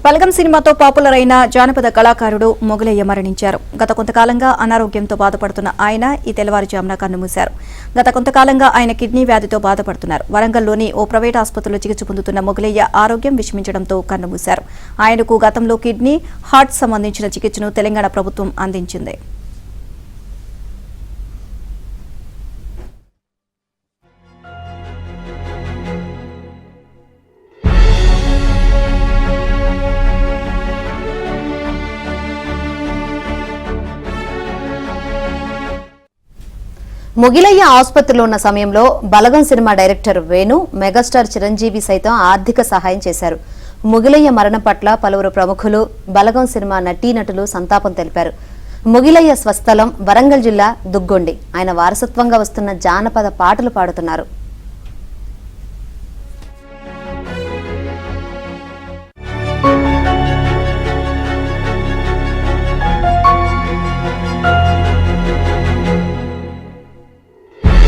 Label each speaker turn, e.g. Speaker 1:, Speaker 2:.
Speaker 1: బలగం సినిమాతో పాపులర్ అయిన జానపద కళాకారుడు మొగలయ్య మరణించారు. గత కొంతకాలంగా అనారోగ్యంతో బాధపడుతున్న ఆయన ఈ తెల్లవారుజామున కన్నుమూశారు. గత కొంతకాలంగా ఆయన కిడ్నీ వ్యాధితో బాధపడుతున్నారు. వరంగల్లోని ఓ ప్రైవేట్ ఆసుపత్రిలో చికిత్స పొందుతున్న మొగలయ్య ఆరోగ్యం విషమించడంతో కన్నుమూశారు. ఆయనకు గతంలో కిడ్నీ, హార్ట్ సంబంధించిన చికిత్సను తెలంగాణ ప్రభుత్వం అందించింది.
Speaker 2: మొగిలయ్య ఆసుపత్రిలో ఉన్న సమయంలో Balagam cinema director Venu, megastar Chiranjeevi సైతం ఆర్థిక సహాయం చేశారు. మొగిలయ్య మరణం పట్ల పలువురు ప్రముఖులు, బలగం సినిమా నటీనటులు సంతాపం తెలిపారు. మొగిలయ్య స్వస్థలం వరంగల్ జిల్లా దుగ్గొండి. ఆయన వారసత్వంగా వస్తున్న జానపద పాటలు పాడుతున్నారు.